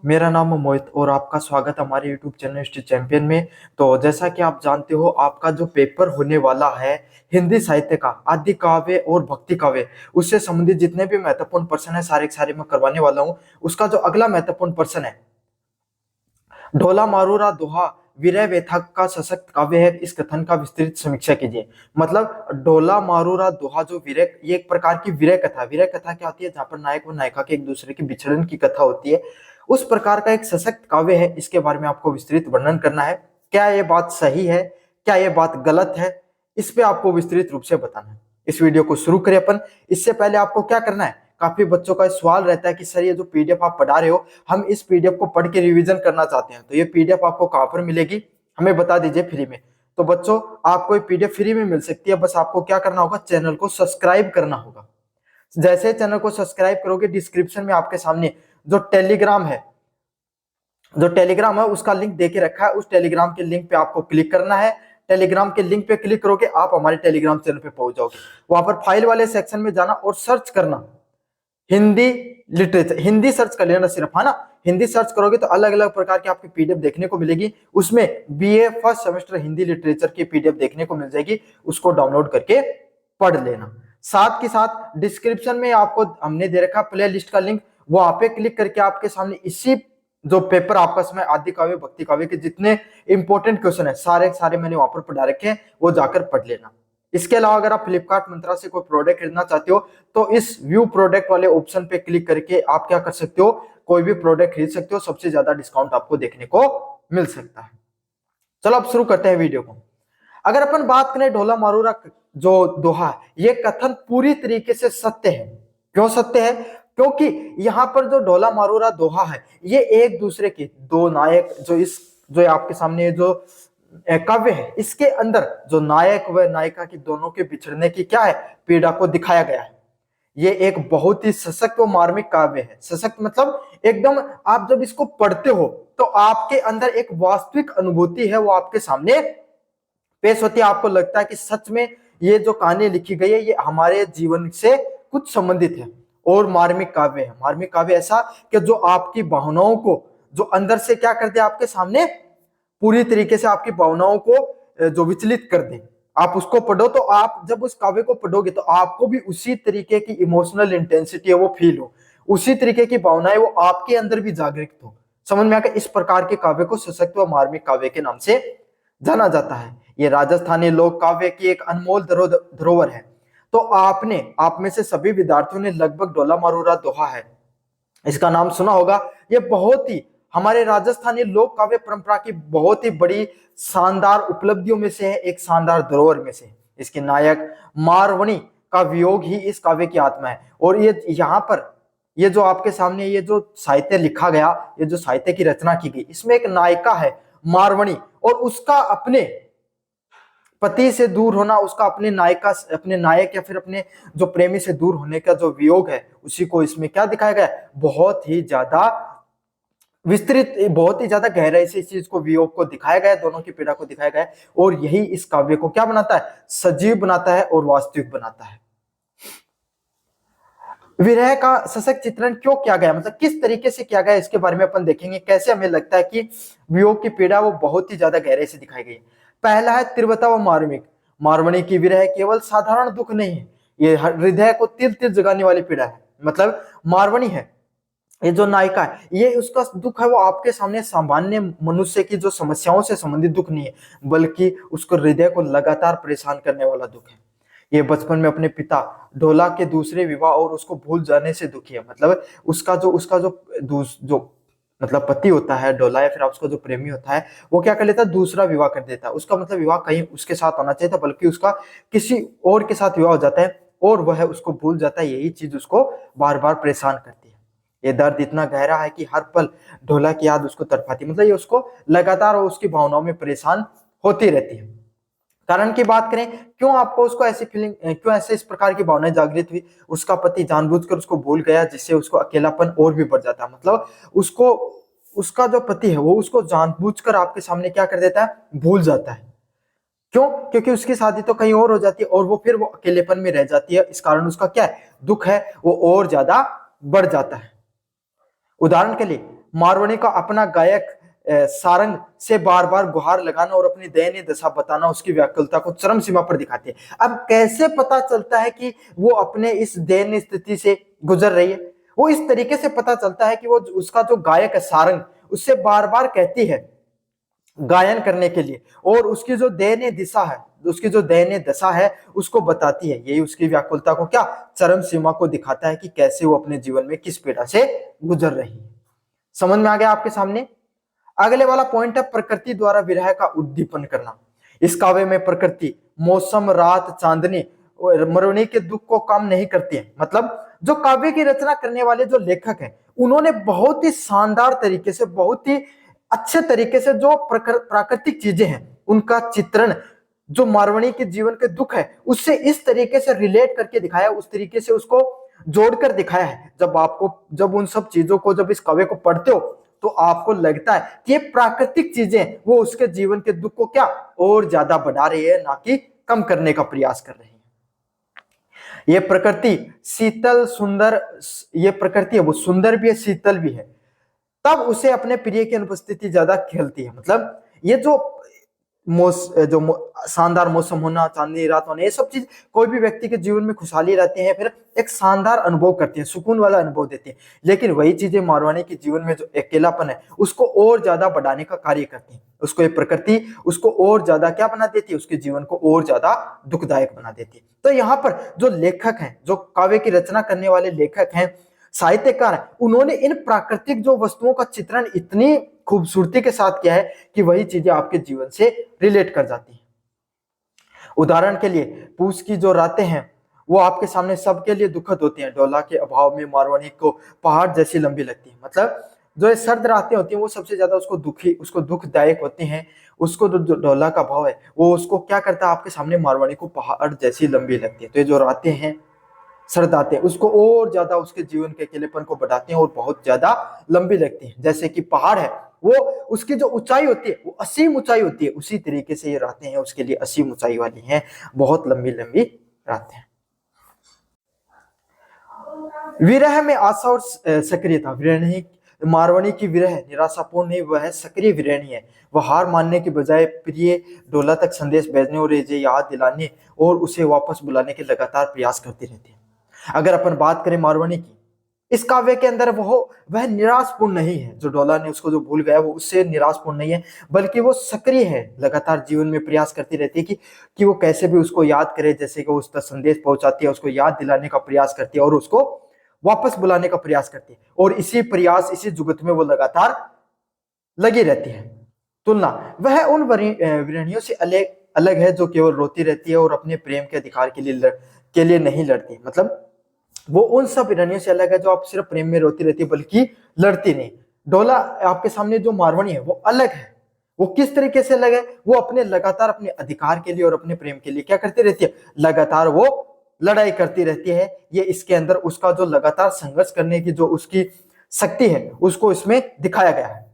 मेरा नाम है मोहित और आपका स्वागत है हमारे YouTube चैनल हिस्ट्री चैंपियन में। तो जैसा कि आप जानते हो, आपका जो पेपर होने वाला है हिंदी साहित्य का आदि काव्य और भक्ति काव्य, उससे संबंधित जितने भी महत्वपूर्ण प्रश्न है सारे के सारे मैं करवाने वाला हूँ। उसका जो अगला महत्वपूर्ण प्रश्न है, ढोला मारूरा दोहा विरह व्यथा का सशक्त काव्य है, इस कथन का विस्तृत समीक्षा कीजिए। मतलब ढोला मारूरा दोहा जो विरह, ये एक प्रकार की विरह कथा। विरह कथा क्या होती है? जहाँ पर नायक और नायिका के एक दूसरे के बिछड़न की कथा होती है, उस प्रकार का एक सशक्त काव्य है। इसके बारे में आपको विस्तृत वर्णन करना है। क्या ये बात सही है, क्या ये बात गलत है, इस पे आपको विस्तृत रूप से बताना है। इस वीडियो को शुरू करें अपन। इससे पहले आपको क्या करना है, काफी बच्चों का सवाल रहता है कि सर ये जो पीडीएफ आप पढ़ा रहे हो, हम इस पीडीएफ को पढ़ के रिवीजन करना चाहते हैं, तो ये पीडीएफ आपको कहाँ पर मिलेगी, हमें बता दीजिए फ्री में। तो बच्चों, आपको ये पीडीएफ फ्री में मिल सकती है। बस आपको क्या करना होगा, चैनल को सब्सक्राइब करना होगा। जैसे चैनल को सब्सक्राइब करोगे, डिस्क्रिप्शन में आपके सामने जो टेलीग्राम है उसका लिंक देके रखा है। उस टेलीग्राम के लिंक पे आपको क्लिक करना है। टेलीग्राम के लिंक पे क्लिक करोगे, आप हमारे टेलीग्राम चैनल पे पहुंच जाओगे। वहां पर फाइल वाले सेक्शन में जाना और सर्च करना हिंदी लिटरेचर। हिंदी सर्च कर लेना सिर्फ, है ना। हिंदी सर्च करोगे तो अलग अलग प्रकार की आपकी पीडीएफ देखने को मिलेगी। उसमें BA first semester Hindi literature की पीडीएफ देखने को मिल जाएगी। उसको डाउनलोड करके पढ़ लेना। साथ के साथ डिस्क्रिप्शन में आपको हमने दे रखा प्ले लिस्ट का लिंक, वहां पे क्लिक करके आपके सामने इसी जो पेपर आपका समय आदि काव्य भक्ति काव्य के जितने इंपॉर्टेंट क्वेश्चन है सारे सारे मैंने वहां पर पढ़ा रखे हैं, वो जाकर पढ़ लेना। इसके अलावा अगर आप फ्लिपकार्ट मंत्रा से कोई प्रोडक्ट खरीदना चाहते हो तो इस व्यू प्रोडक्ट वाले ऑप्शन पे क्लिक करके आप क्या कर सकते हो, कोई भी प्रोडक्ट खरीद सकते हो। सबसे ज्यादा डिस्काउंट आपको देखने को मिल सकता है। चलो अब शुरू करते हैं वीडियो को। अगर अपन बात करें ढोला मारूरा जो दोहा, ये कथन पूरी तरीके से सत्य है। क्यों सत्य है? क्योंकि यहाँ पर जो ढोला मारूरा दोहा है, ये एक दूसरे के दो नायक, जो आपके सामने जो काव्य है, इसके अंदर जो नायक व नायिका की दोनों के बिछड़ने की क्या है, पीड़ा को दिखाया गया है। ये एक बहुत ही सशक्त और मार्मिक काव्य है। सशक्त मतलब एकदम, आप जब इसको पढ़ते हो तो आपके अंदर एक वास्तविक अनुभूति है, वो आपके सामने पेश होती है। आपको लगता है कि सच में ये जो कहानी लिखी गई है ये हमारे जीवन से कुछ संबंधित है। और मार्मिक काव्य है। मार्मिक काव्य ऐसा कि जो आपकी भावनाओं को जो अंदर से क्या कर दे, आपके सामने पूरी तरीके से आपकी भावनाओं को जो विचलित कर दे। आप उसको पढ़ो तो आप जब उस काव्य को पढ़ोगे तो आपको भी उसी तरीके की इमोशनल इंटेंसिटी है वो फील हो, उसी तरीके की भावनाएं वो आपके अंदर भी जागृत हो। समझ में आकर इस प्रकार के काव्य को सशक्त व मार्मिक काव्य के नाम से जाना जाता है। ये राजस्थानी लोक काव्य की एक अनमोल धरोहर है। तो आप में से सभी विद्यार्थियों ने लगभग ढोला मारूरा दोहा है, इसका नाम सुना होगा। ये बहुत ही हमारे राजस्थानी लोक काव्य परंपरा की बहुत ही बड़ी शानदार उपलब्धियों में से है, एक शानदार धरोहर में से। इसके नायक मारवणी का वियोग ही इस काव्य की आत्मा है। और ये यहाँ पर ये जो आपके सामने ये जो साहित्य लिखा गया, ये जो साहित्य की रचना की गई, इसमें एक नायिका है मारवणी, और उसका अपने पति से दूर होना, उसका अपने नायक या फिर अपने जो प्रेमी से दूर होने का जो वियोग है, उसी को इसमें क्या दिखाया गया है, बहुत ही ज्यादा विस्तृत, बहुत ही ज्यादा गहराई से इस चीज को, वियोग को दिखाया गया है, दोनों की पीड़ा को दिखाया गया है। और यही इस काव्य को क्या बनाता है, सजीव बनाता है और वास्तविक बनाता है। विरह का सशक्त चित्रण क्यों किया गया, मतलब किस तरीके से किया गया, इसके बारे में अपन देखेंगे। कैसे हमें लगता है कि वियोग की पीड़ा वो बहुत ही ज्यादा गहराई से दिखाई गई। पहला है तीव्रता व मार्मिक। मारवणी की विरह केवल साधारण दुख नहीं है, ये हृदय को तिल तिल जगाने वाली पीड़ा है। मतलब मारवणी है, ये जो नायिका है, ये उसका दुख है वो आपके सामने सामान्य मनुष्य की जो समस्याओं से संबंधित दुख नहीं है, बल्कि उसको हृदय को लगातार परेशान करने वाला दुख है। ये बचपन में अपने पिता ढोला के दूसरे विवाह और उसको भूल जाने से दुखी है। मतलब उसका जो मतलब पति होता है ढोला, या फिर उसका जो प्रेमी होता है, वो क्या कर लेता है, दूसरा विवाह कर देता है। उसका मतलब विवाह कहीं उसके साथ होना चाहिए था, बल्कि उसका किसी और के साथ विवाह हो जाता है और वह उसको भूल जाता है। यही चीज उसको बार बार परेशान करती है। ये दर्द इतना गहरा है कि हर पल ढोला की याद उसको तड़पाती, मतलब ये उसको लगातार उसकी भावनाओं में परेशान होती रहती है। कारण की बात करें, क्यों आपको उसको ऐसी फीलिंग, क्यों ऐसे इस प्रकार की भावनाएं जागृत हुई, उसका पति जानबूझकर उसको भूल गया, जिससे उसको अकेलापन और भी बढ़ जाता है। मतलब उसको, उसका जो पति है वो उसको जानबूझकर आपके सामने क्या कर देता है, भूल जाता है। क्यों? क्योंकि उसकी शादी तो कहीं और हो जाती है और वो फिर वो अकेलेपन में रह जाती है। इस कारण उसका क्या है, दुख है वो और ज्यादा बढ़ जाता है। उदाहरण के लिए मारवाणी का अपना गायक सारंग से बार बार गुहार लगाना और अपनी दयनीय दशा बताना उसकी व्याकुलता को चरम सीमा पर दिखाती है। अब कैसे पता चलता है कि वो अपने इस दयनीय स्थिति से गुजर रही है? वो इस तरीके से पता चलता है कि वो उसका जो गायक है सारंग उससे बार बार कहती है गायन करने के लिए, और उसकी जो दयनीय दिशा है, उसकी जो दयनीय दशा है उसको बताती है। यही उसकी व्याकुलता को क्या चरम सीमा को दिखाता है कि कैसे वो अपने जीवन में किस पीड़ा से गुजर रही है। समझ में आ गया आपके सामने? अगले वाला पॉइंट है प्रकृति द्वारा विरह का उद्दीपन करना। इस काव्य में प्रकृति, मौसम, रात, चांदनी मरुनी के दुख को कम नहीं करती है। मतलब जो काव्य की रचना करने वाले जो लेखक हैं उन्होंने बहुत ही शानदार तरीके से, बहुत ही अच्छे तरीके से जो प्राकृतिक चीजें हैं उनका चित्रण, जो मारवाणी के जीवन के दुख है उससे इस तरीके से रिलेट करके दिखाया, उस तरीके से उसको जोड़कर दिखाया है। जब उन सब चीजों को जब इस काव्य को पढ़ते हो तो आपको लगता है कि ये प्राकृतिक चीजें वो उसके जीवन के दुख को क्या और ज्यादा बढ़ा रही है, ना कि कम करने का प्रयास कर रही है। ये प्रकृति शीतल सुंदर, ये प्रकृति है वो सुंदर भी है, शीतल भी है, तब उसे अपने प्रिय की अनुपस्थिति ज्यादा खेलती है। मतलब ये जो शानदार मौसम होना, चांदनी रात होना, ये सब चीज कोई भी व्यक्ति के जीवन में खुशहाली रहती है, फिर एक शानदार अनुभव करती है, सुकून वाला अनुभव देती है। लेकिन वही चीजें मारवाणी के जीवन में जो अकेलापन है उसको और ज्यादा बढ़ाने का कार्य करती है। उसको ये प्रकृति उसको और ज्यादा क्या बना देती है, उसके जीवन को और ज्यादा दुखदायक बना देती है। तो यहाँ पर जो लेखक हैं, जो काव्य की रचना करने वाले लेखक हैं, साहित्यकार है, उन्होंने इन प्राकृतिक जो वस्तुओं का चित्रण इतनी खूबसूरती के साथ किया है कि वही चीजें आपके जीवन से रिलेट कर जाती हैं। उदाहरण के लिए पूस की जो रातें हैं वो आपके सामने सबके लिए दुखद होती हैं। डोला के अभाव में मारवाणी को पहाड़ जैसी लंबी लगती है। मतलब जो सर्द रातें होती हैं वो सबसे ज्यादा उसको दुखदायक होती हैं। उसको जो डोला का भाव है वो उसको क्या करता है, आपके सामने मारवाणी को पहाड़ जैसी लंबी लगती है। तो ये जो रातें हैं, सर्द आते हैं, उसको और ज्यादा उसके जीवन के अकेलेपन को बढ़ाते हैं और बहुत ज्यादा लंबी लगती है। जैसे कि पहाड़ है वो उसकी जो ऊंचाई होती है वो असीम ऊंचाई होती है, उसी तरीके से ये रातें हैं उसके लिए असीम ऊंचाई वाली हैं, बहुत लंबी लंबी रातें हैं। विरह में आशा और सक्रियता। विरह मारवाणी की विरह निराशापूर्ण नहीं, वह सक्रिय विरहणी है। वह हार मानने के बजाय प्रिय डोला तक संदेश भेजने और याद दिलाने और उसे वापस बुलाने के लगातार प्रयास करती रहती है। अगर अपन बात करें मारवाणी की, इस काव्य के अंदर वह निराशपूर्ण नहीं है। जो डोला ने उसको जो भूल गया वो उससे निराशपूर्ण नहीं है, बल्कि वो सक्रिय है, लगातार जीवन में प्रयास करती रहती है कि वो कैसे भी उसको याद करे, जैसे कि उस तक संदेश पहुंचाती है, उसको याद दिलाने का प्रयास करती है और उसको वापस बुलाने का प्रयास करती है। और इसी प्रयास, इसी जुगत में वो लगातार लगी रहती है। तुलना, वह उन विरहणियों से अलग है जो केवल रोती रहती है और अपने प्रेम के अधिकार के लिए नहीं लड़ती। मतलब वो उन सब विरहणियों से अलग है जो आप सिर्फ प्रेम में रोती रहती है बल्कि लड़ती नहीं। डोला आपके सामने जो मारवाणी है वो अलग है। वो किस तरीके से अलग है, वो लगातार अपने अधिकार के लिए और अपने प्रेम के लिए क्या करती रहती है, लगातार वो लड़ाई करती रहती है। ये इसके अंदर उसका जो लगातार संघर्ष करने की जो उसकी शक्ति है उसको इसमें दिखाया गया है।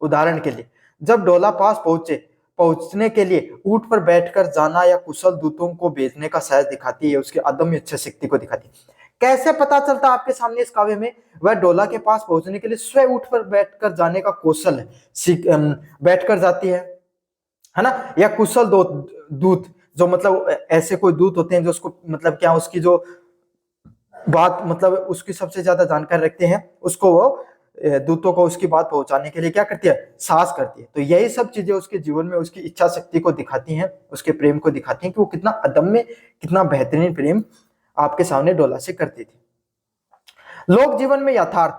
उदाहरण के लिए जब डोला पास पहुंचने के लिए ऊंट पर बैठकर जाना या कुशल दूतों को भेजने का साहस दिखाती है, उसकी अदम्य इच्छा शक्ति को दिखाती है। कैसे पता चलता है आपके सामने इस काव्य में, वह डोला के पास पहुंचने के लिए स्वयं ऊंट पर बैठकर जाने का कौशल है, बैठकर जाती है ना, या कुशल दूत जो मतलब ऐसे कोई दूत होते हैं जो उसको मतलब क्या उसकी जो बात मतलब उसकी सबसे ज्यादा जानकारी रखते हैं, उसको वो दूतों को उसकी बात पहुंचाने के लिए क्या करती है, साहस करती है। तो यही सब चीजें उसके जीवन में उसकी इच्छा शक्ति को दिखाती हैं, उसके प्रेम को दिखाती हैं कि वो कितना अदम्य, कितना बेहतरीन प्रेम आपके सामने डोला से करती थी। लोक जीवन में यथार्थ,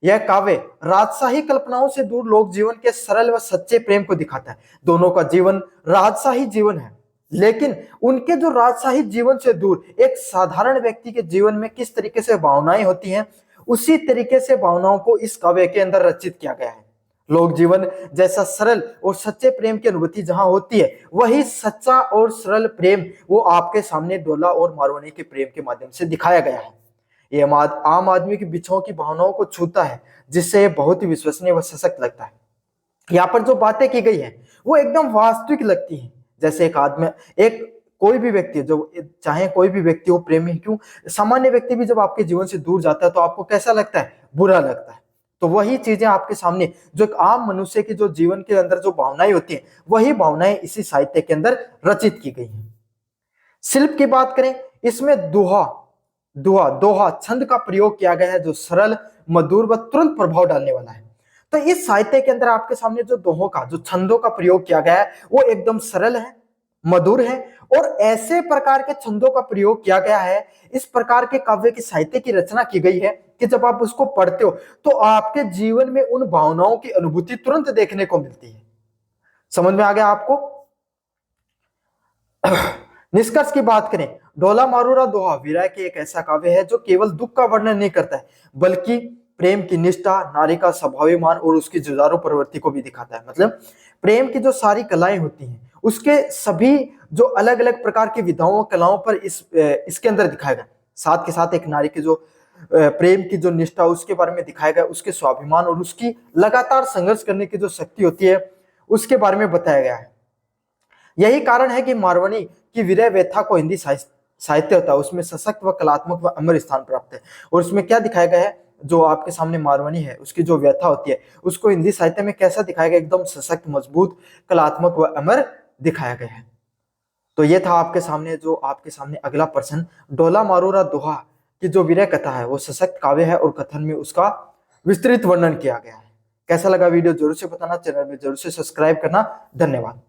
यह काव्य राजशाही कल्पनाओं से दूर लोक जीवन के सरल व सच्चे प्रेम को दिखाता है। दोनों का जीवन राजशाही जीवन है, लेकिन उनके जो राजशाही जीवन से दूर एक साधारण व्यक्ति के जीवन में किस तरीके से भावनाएं होती हैं, उसी तरीके से भावनाओं को इस काव्य के अंदर रचित किया गया है। लोक जीवन जैसा सरल और सच्चे प्रेम की अनुभूति जहां होती है, वही सच्चा और सरल प्रेम वो आपके सामने डोला और मारवाणी के प्रेम के माध्यम से दिखाया गया है। ये आम आदमी की बिछों की भावनाओं को छूता है, जिससे ये बहुत ही विश्वसनीय व सशक्त लगता है। यहाँ पर जो बातें की गई है वो एकदम वास्तविक लगती है। जैसे कोई भी व्यक्ति, जो चाहे कोई भी व्यक्ति हो, प्रेमी क्यों, सामान्य व्यक्ति भी जब आपके जीवन से दूर जाता है तो आपको कैसा लगता है, बुरा लगता है। तो वही चीजें आपके सामने, जो एक आम मनुष्य की जो जीवन के अंदर जो भावनाएं होती हैं, वही भावनाएं इसी साहित्य के अंदर रचित की गई हैं। शिल्प की बात करें, इसमें दोहा दोहा दोहा छंद का प्रयोग किया गया है, जो सरल, मधुर व तुरंत प्रभाव डालने वाला है। तो इस साहित्य के अंदर आपके सामने जो दोहों का, जो छंदों का प्रयोग किया गया है, वो एकदम सरल है, मधुर है, और ऐसे प्रकार के छंदों का प्रयोग किया गया है, इस प्रकार के काव्य की साहित्य की रचना की गई है कि जब आप उसको पढ़ते हो तो आपके जीवन में उन भावनाओं की अनुभूति तुरंत देखने को मिलती है। समझ में आ गया आपको? निष्कर्ष की बात करें, ढोला मारूरा दोहा विरह की एक ऐसा काव्य है जो केवल दुख का वर्णन नहीं करता है, बल्कि प्रेम की निष्ठा, नारी का स्वाभिमान और उसकी जुझारू प्रवृत्ति को भी दिखाता है। मतलब प्रेम की जो सारी कलाएं होती हैं, उसके सभी जो अलग अलग प्रकार की विधाओं कलाओं पर इसके अंदर दिखाया गया। साथ के साथ एक नारी की जो प्रेम की जो निष्ठा, उसके बारे में दिखाया गया, उसके स्वाभिमान और उसकी लगातार संघर्ष करने की जो शक्ति होती है, उसके बारे में बताया गया है। यही कारण है कि मारवाणी की विरह व्यथा को हिंदी साहित्य होता है उसमें सशक्त व कलात्मक व अमर स्थान प्राप्त है। और उसमें क्या दिखाया गया है, जो आपके सामने मारवाणी है, उसकी जो व्यथा होती है, उसको हिंदी साहित्य में कैसा दिखाया गया, एकदम सशक्त, मजबूत, कलात्मक व अमर दिखाया गया है। तो ये था आपके सामने जो आपके सामने अगला प्रश्न, ढोला मारूरा दोहा की जो विरह कथा है वो सशक्त काव्य है और कथन में उसका विस्तृत वर्णन किया गया है। कैसा लगा वीडियो जरूर से बताना, चैनल में जरूर से सब्सक्राइब करना। धन्यवाद।